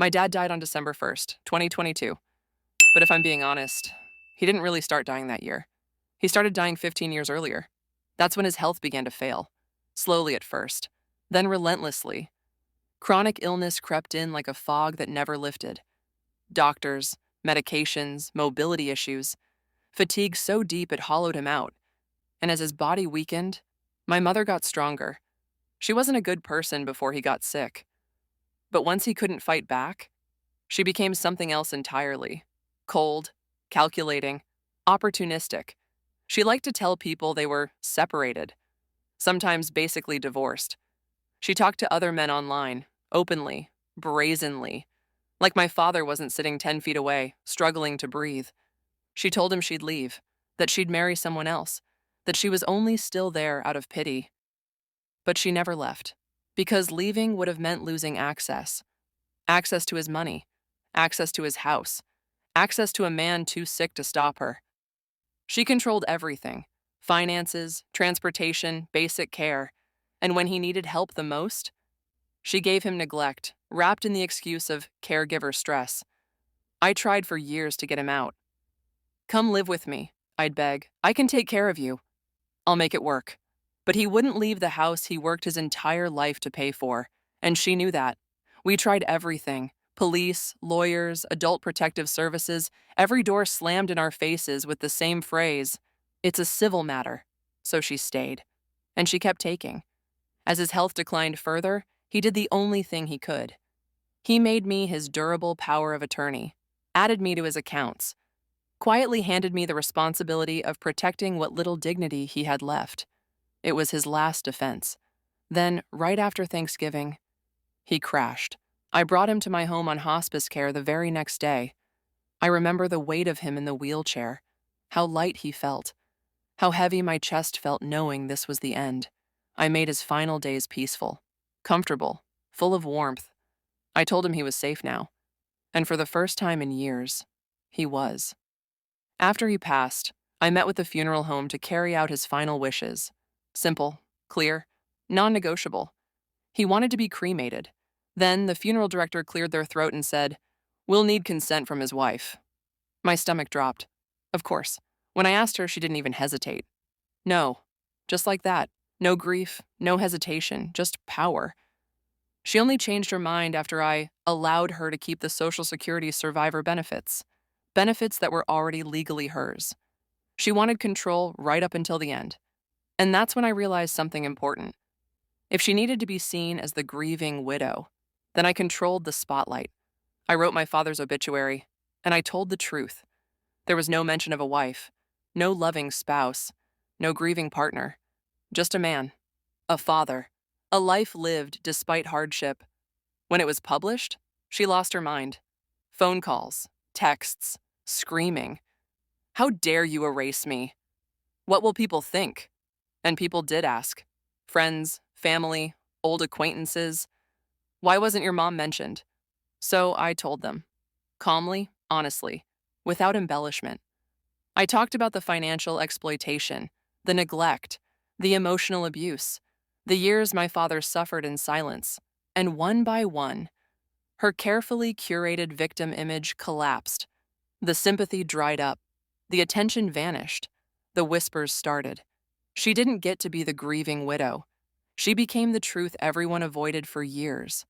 My dad died on December 1st, 2022. But if I'm being honest, he didn't really start dying that year. He started dying 15 years earlier. That's when his health began to fail. Slowly at first, then relentlessly. Chronic illness crept in like a fog that never lifted. Doctors, medications, mobility issues, fatigue so deep it hollowed him out. And as his body weakened, my mother got stronger. She wasn't a good person before he got sick. But once he couldn't fight back, she became something else entirely. Cold, calculating, opportunistic. She liked to tell people they were separated, sometimes basically divorced. She talked to other men online, openly, brazenly, like my father wasn't sitting 10 feet away, struggling to breathe. She told him she'd leave, that she'd marry someone else, that she was only still there out of pity. But she never left, because leaving would have meant losing access. Access to his money, access to his house, access to a man too sick to stop her. She controlled everything: finances, transportation, basic care. And when he needed help the most, she gave him neglect, wrapped in the excuse of caregiver stress. I tried for years to get him out. "Come live with me," I'd beg. "I can take care of you. I'll make it work." But he wouldn't leave the house he worked his entire life to pay for, and she knew that. We tried everything: police, lawyers, adult protective services. Every door slammed in our faces with the same phrase, "It's a civil matter." So she stayed. And she kept taking. As his health declined further, he did the only thing he could. He made me his durable power of attorney, added me to his accounts, quietly handed me the responsibility of protecting what little dignity he had left. It was his last defense. Then, right after Thanksgiving, he crashed. I brought him to my home on hospice care the very next day. I remember the weight of him in the wheelchair, how light he felt, how heavy my chest felt knowing this was the end. I made his final days peaceful, comfortable, full of warmth. I told him he was safe now. And for the first time in years, he was. After he passed, I met with the funeral home to carry out his final wishes. Simple, clear, non-negotiable. He wanted to be cremated. Then the funeral director cleared their throat and said, "We'll need consent from his wife." My stomach dropped. Of course. When I asked her, she didn't even hesitate. No. Just like that. No grief, no hesitation, just power. She only changed her mind after I allowed her to keep the Social Security survivor benefits. Benefits that were already legally hers. She wanted control right up until the end. And that's when I realized something important. If she needed to be seen as the grieving widow, then I controlled the spotlight. I wrote my father's obituary, and I told the truth. There was no mention of a wife, no loving spouse, no grieving partner. Just a man, a father, a life lived despite hardship. When it was published, she lost her mind. Phone calls, texts, screaming. "How dare you erase me? What will people think?" And people did ask. Friends, family, old acquaintances. "Why wasn't your mom mentioned?" So I told them. Calmly, honestly, without embellishment. I talked about the financial exploitation, the neglect, the emotional abuse, the years my father suffered in silence. And one by one, her carefully curated victim image collapsed. The sympathy dried up. The attention vanished. The whispers started. She didn't get to be the grieving widow. She became the truth everyone avoided for years.